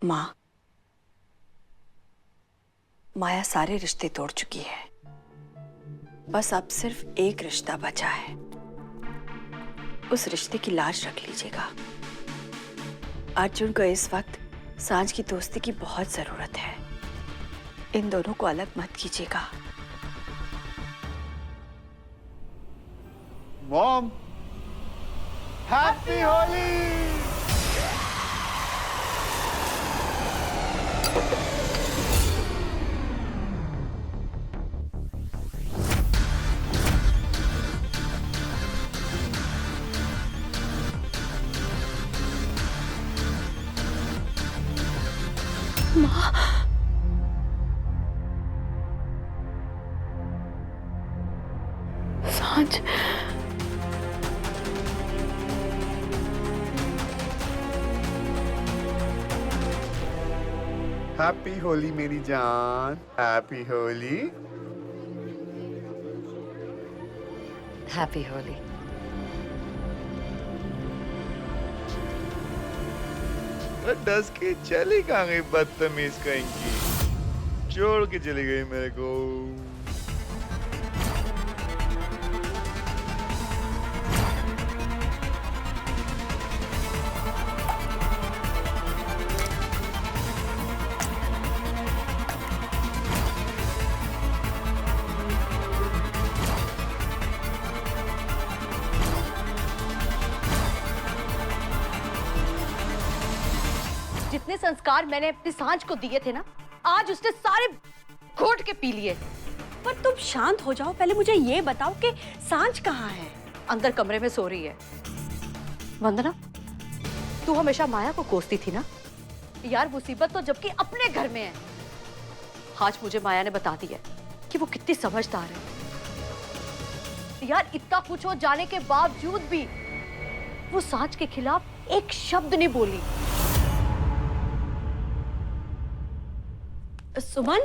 माँ, माया सारे रिश्ते तोड़ चुकी है। बस अब सिर्फ एक रिश्ता बचा है। उस रिश्ते की लाज रख लीजिएगा। अर्जुन को इस वक्त सांझ की दोस्ती की बहुत जरूरत है। इन दोनों को अलग मत कीजिएगा। Mom, happy Holi. सांझ, हैप्पी होली मेरी जान, हैप्पी होली। हैप्पी होली। डस के चली कहाँ गई बदतमीज कहीं, छोड़ के चली गई मेरे को। जितने संस्कार मैंने अपनी सांझ को दिए थे ना, आज उसने सारे घोट के पी लिए। पर तुम शांत हो जाओ। पहले मुझे ये बताओ कि सांझ कहाँ है? अंदर कमरे में सो रही है। वंदना, तू हमेशा माया को कोसती थी ना यार, मुसीबत तो जबकि अपने घर में है। आज मुझे माया ने बता दिया कि वो कितनी समझदार है यार। इतना कुछ हो जाने के बावजूद भी वो सांझ के खिलाफ एक शब्द नहीं बोली। सुमन,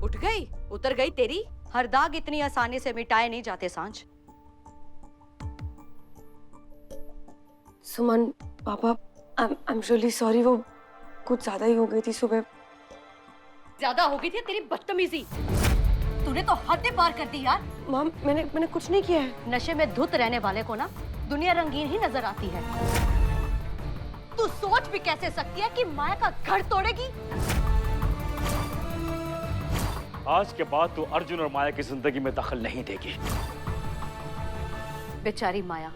उठ गई, उतर गई तेरी। हर दाग इतनी आसानी से मिटाए नहीं जाते सांझ। सुमन, पापा, आई एम रियली सॉरी। वो कुछ ज्यादा ही हो गई थी सुबह। ज्यादा हो गई थी तेरी बदतमीजी। तूने तो हदें पार कर दी यार। मॉम, मैंने कुछ नहीं किया है। नशे में धुत रहने वाले को ना दुनिया रंगीन ही नजर आती है। तू सोच भी कैसे सकती है कि माया का घर तोड़ेगी? आज के बाद तू अर्जुन और माया की जिंदगी में दखल नहीं देगी। बेचारी माया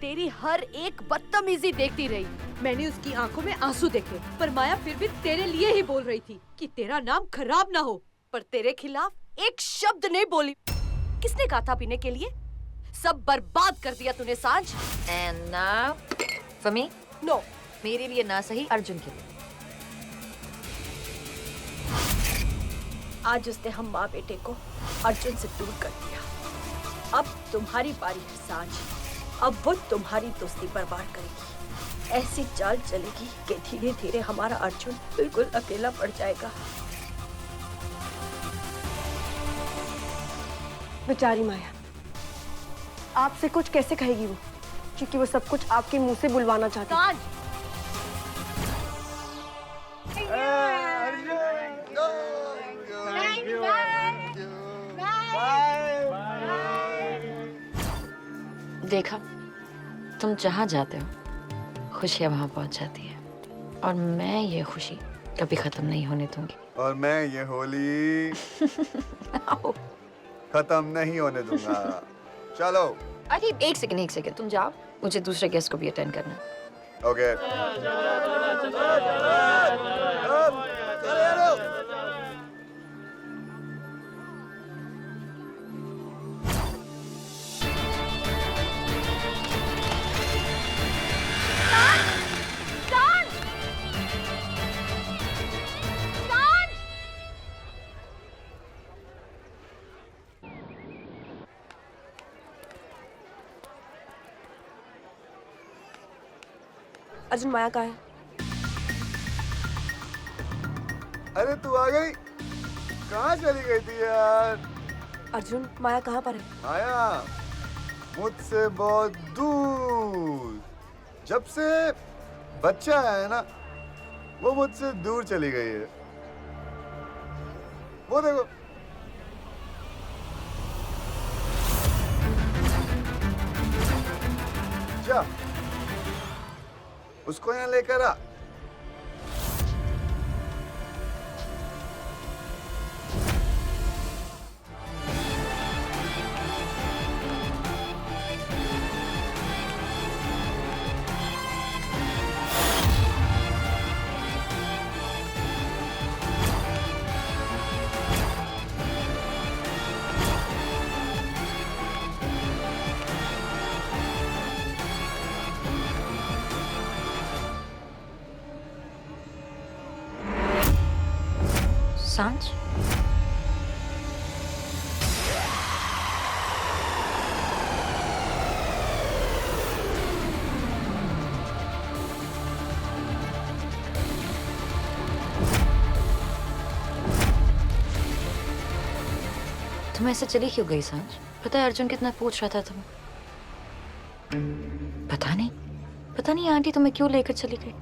तेरी हर एक बदतमीजी देखती रही। मैंने उसकी आंखों में आंसू देखे, पर माया फिर भी तेरे लिए ही बोल रही थी कि तेरा नाम खराब ना हो। पर तेरे खिलाफ एक शब्द नहीं बोली। किसने कहा था पीने के लिए? सब बर्बाद कर दिया तूने सांझ। And now for me? No, मेरे लिए ना सही, अर्जुन के लिए। आज उसने हम माँ बेटे को अर्जुन से दूर कर दिया। अब तुम्हारी बारी है सांझ। अब वो तुम्हारी दोस्ती बर्बाद करेगी। ऐसी चाल चलेगी कि धीरे धीरे हमारा अर्जुन बिल्कुल अकेला पड़ जाएगा। बेचारी माया, आपसे कुछ कैसे कहेगी वो, क्योंकि वो सब कुछ आपके मुंह से बुलवाना चाहती है। सांझ, देखा, तुम जहाँ जाते हो खुशियाँ वहाँ पहुँच जाती है, और मैं ये खुशी कभी खत्म नहीं होने दूंगी। और मैं ये होली खत्म नहीं होने दूंगा। चलो। अरे एक सेकंड, तुम जाओ, मुझे दूसरे गेस्ट को भी अटेंड करना है। ओके। अर्जुन, माया कहाँ है? अरे तू आ गई? कहाँ चली गई थी यार? अर्जुन, माया कहाँ पर है? माया मुझसे बहुत दूर। जब से बच्चा है ना, वो मुझसे दूर चली गई है। वो देखो। जा, उसको यहाँ लेकर आ। सांझ? तुम ऐसे चली क्यों गई सांझ? पता है अर्जुन कितना पूछ रहा था तुम्हें। पता नहीं आंटी तुम्हें क्यों लेकर चली गई।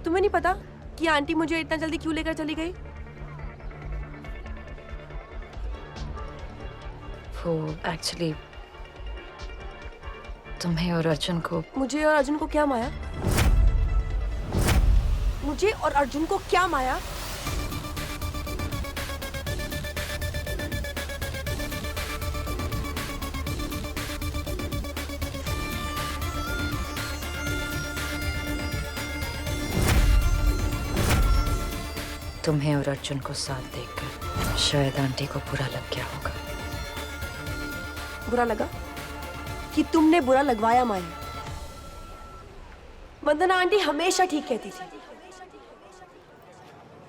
तुम्हें नहीं पता कि आंटी मुझे इतना जल्दी क्यों लेकर चली गई? वो एक्चुअली तुम्हें और अर्जुन को। मुझे और अर्जुन को क्या माया? मुझे और अर्जुन को क्या माया? तुम्हें और अर्जुन को साथ देखकर शायद आंटी को बुरा लग गया होगा। बुरा लगा? कि तुमने बुरा लगवाया माया? वंदना आंटी हमेशा ठीक कहती थी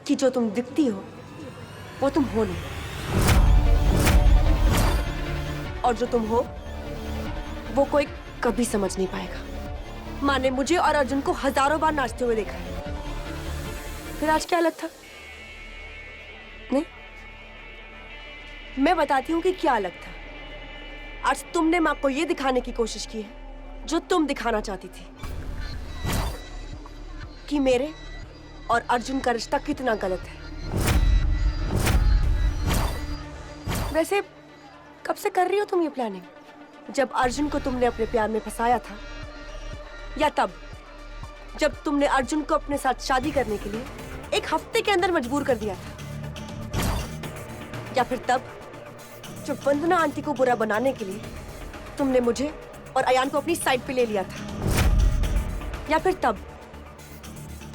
कि जो तुम दिखती हो वो तुम हो नहीं, और जो तुम हो वो कोई कभी समझ नहीं पाएगा। माँ ने मुझे और अर्जुन को हजारों बार नाचते हुए देखा है, फिर आज क्या अलग था? नहीं, मैं बताती हूँ कि क्या अलग था। आज तुमने माँ को ये दिखाने की कोशिश की है जो तुम दिखाना चाहती थी, कि मेरे और अर्जुन का रिश्ता कितना गलत है। वैसे कब से कर रही हो तुम ये प्लानिंग? जब अर्जुन को तुमने अपने प्यार में फंसाया था, या तब जब तुमने अर्जुन को अपने साथ शादी करने के लिए एक हफ्ते के अंदर मजबूर कर दिया था, या फिर तब जब वंदना आंटी को बुरा बनाने के लिए तुमने मुझे और अयान को अपनी साइड पे ले लिया था, या फिर तब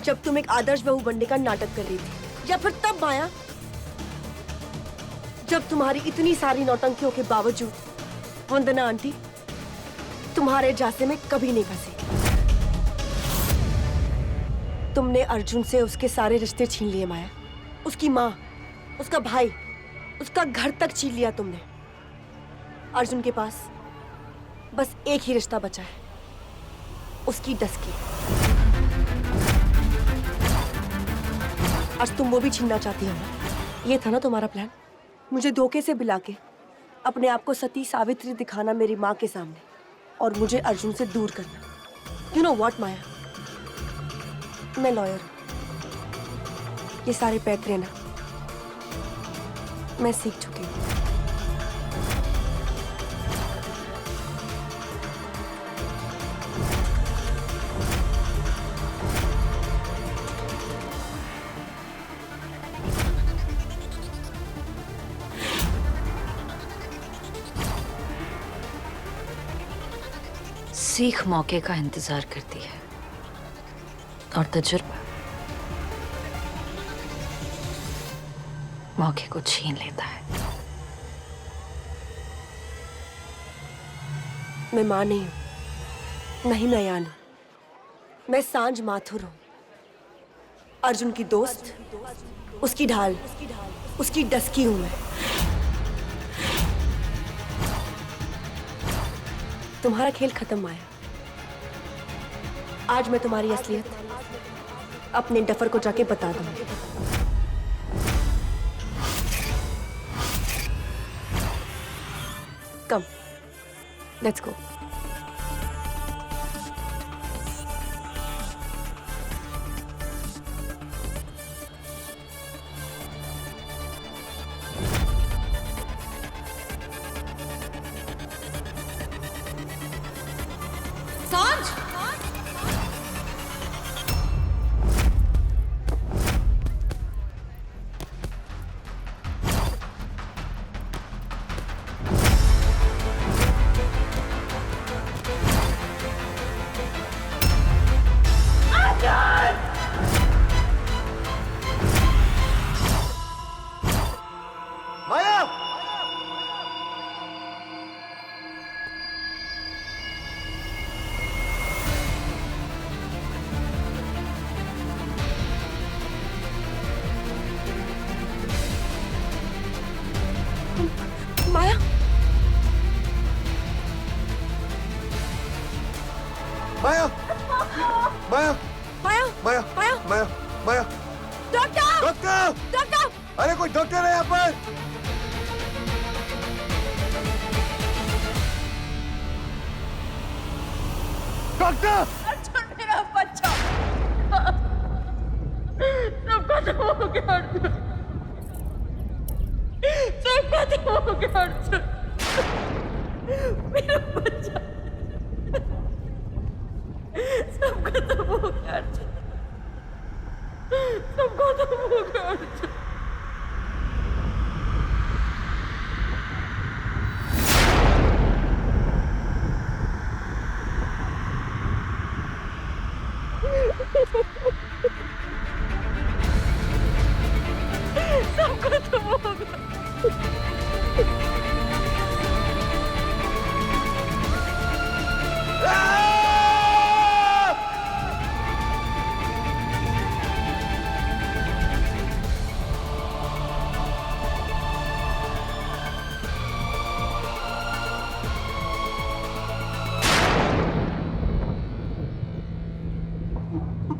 जब तुम एक आदर्श बहू बनने का नाटक कर रही थी, या फिर तब माया जब तुम्हारी इतनी सारी नौटंकियों के बावजूद वंदना आंटी तुम्हारे झांसे में कभी नहीं फंसी। तुमने अर्जुन से उसके सारे रिश्ते छीन लिए माया, उसकी माँ, उसका भाई, उसका घर तक छीन लिया तुमने। अर्जुन के पास बस एक ही रिश्ता बचा है, उसकी डस्की। आज तुम वो भी छीनना चाहती हो ना? ये था ना तुम्हारा प्लान? मुझे धोखे से बुला के अपने आप को सती सावित्री दिखाना मेरी माँ के सामने, और मुझे अर्जुन से दूर करना। यू नो व्हाट माया, मैं लॉयर, ये सारे पैतरे ना मैं सीख चुकी हूँ। सीख मौके का इंतजार करती है, और तजुर्बा मौके को छीन लेता है। मैं माँ नहीं हूँ, नहीं मैं अयान हूँ, मैं सांझ माथुर हूँ, अर्जुन की दोस्त, उसकी ढाल, उसकी डस्की हूँ मैं। तुम्हारा खेल खत्म माया। आज मैं तुम्हारी असलियत अपने डफर को जाके बता दूंगी। Come, let's go. Maya! Maya, Maya! Maya! Maya, Maya! Maya! Maya! Maya! Doctor, doctor! Doctor! अरे कोई डॉक्टर है यहाँ पर? डॉक्टर! अर्जुन मेरा बच्चा सब खत्म हो गया अर्जुन, सब खत्म हो गया अर्जुन, मेरा बच्चा सब खत्म हो गया अर्जुन, सब खत्म हो गया अर्जुन। सब खत्म हो गया।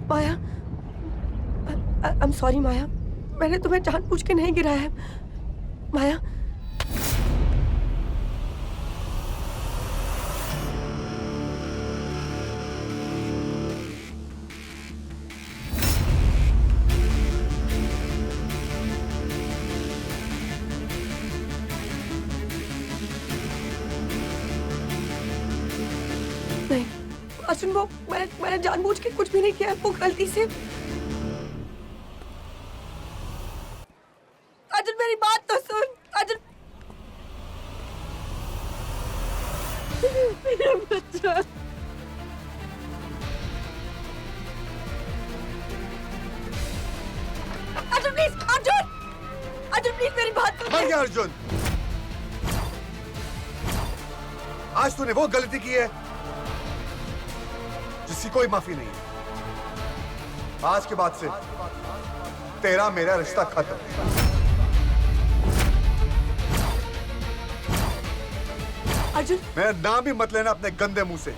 माया, आई एम सॉरी माया, मैंने तुम्हें जानबूझ के नहीं गिराया है। माया, नहीं अर्जुन, वो मैंने जानबूझ के कुछ भी नहीं किया, वो गलती से। अर्जुन मेरी बात तो सुन। अर्जुन, मेरा बच्चा अर्जुन प्लीज, अर्जुन, अर्जुन प्लीज मेरी बात सुन। मर गया अर्जुन। आज तूने वो गलती की है जिसकी कोई माफी नहीं है। आज के बाद से तेरा मेरा रिश्ता खत्म। अर्जुन, मेरा नाम भी मत लेना अपने गंदे मुंह से।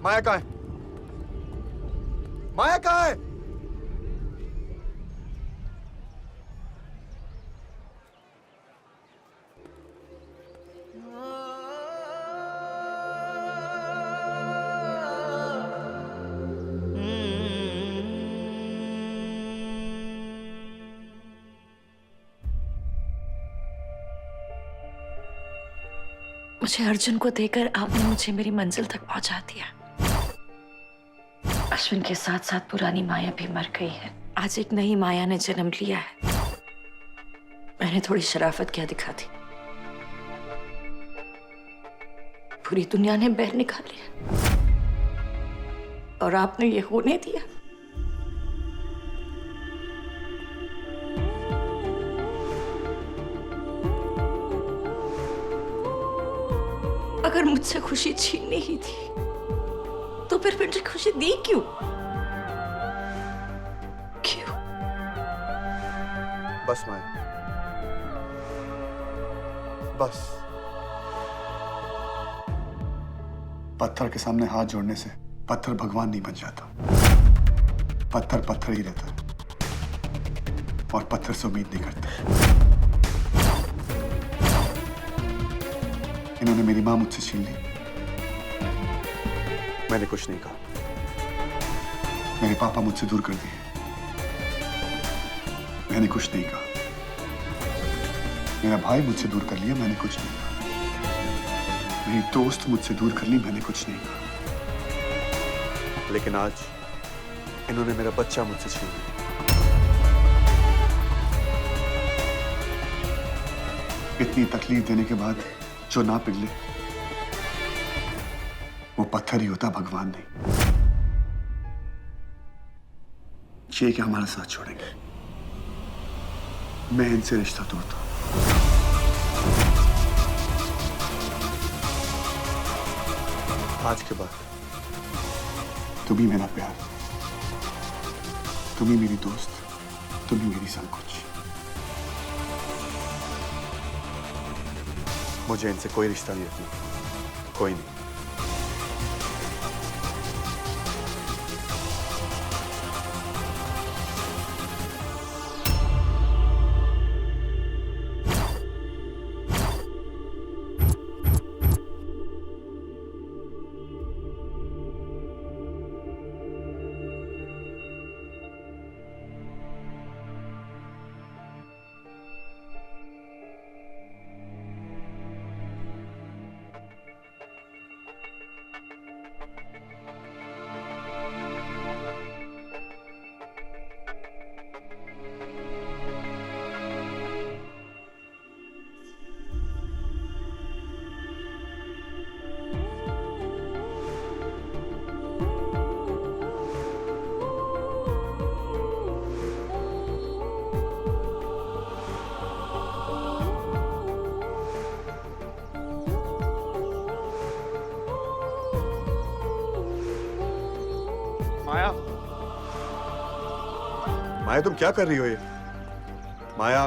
माया कहाँ है? माया कहाँ है? मुझे अर्जुन को देकर आपने मुझे मेरी मंजिल तक पहुंचा दिया। अश्विन के साथ साथ पुरानी माया भी मर गई है। आज एक नई माया ने जन्म लिया है। मैंने थोड़ी शराफत क्या दिखा दी, पूरी दुनिया ने बैर निकाल लिया और आपने ये होने दिया। अगर मुझसे खुशी छीननी ही थी तो फिर मुझे खुशी दी क्यों? क्यों? बस माया, बस। पत्थर के सामने हाथ जोड़ने से पत्थर भगवान नहीं बन जाता, पत्थर पत्थर ही रहता है और पत्थर से उम्मीद नहीं करता। इन्होंने मेरी मां मुझसे छीन ली, मैंने कुछ नहीं कहा। मेरे पापा मुझसे दूर कर दिए, मैंने कुछ नहीं कहा। मेरा भाई मुझसे दूर कर लिया, मैंने कुछ नहीं कहा। मेरी दोस्त मुझसे दूर कर ली, मैंने कुछ नहीं कहा। लेकिन आज इन्होंने मेरा बच्चा मुझसे छीन लिया। इतनी तकलीफ देने के बाद जो ना पिघले वो पत्थर ही होता, भगवान नहीं। ये क्या हमारा साथ छोड़ेंगे? मैं इनसे रिश्ता तोड़ता हूं। आज के बाद तुम ही मेरा प्यार, तुम ही मेरी दोस्त, तुम ही मेरी सब कुछ। मुझे इनसे कोई रिश्ता नहीं रखना, कोई नहीं। माया, माया तुम क्या कर रही हो ये? माया,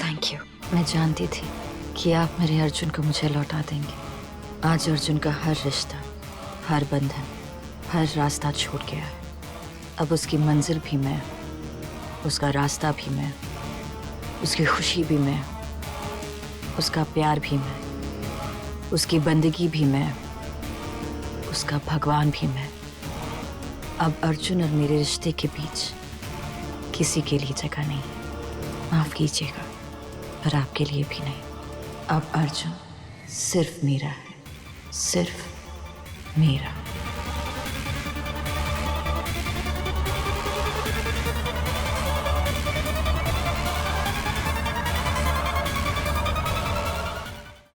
थैंक यू। मैं जानती थी कि आप मेरे अर्जुन को मुझे लौटा देंगे। आज अर्जुन का हर रिश्ता, हर बंधन, हर रास्ता छूट गया है। अब उसकी मंजिल भी मैं, उसका रास्ता भी मैं, उसकी खुशी भी मैं, उसका प्यार भी मैं, उसकी बंदगी भी मैं, उसका भगवान भी मैं। अब अर्जुन और मेरे रिश्ते के बीच किसी के लिए जगह नहीं। माफ कीजिएगा, पर आपके लिए भी नहीं। अब अर्जुन सिर्फ मेरा है, सिर्फ मेरा।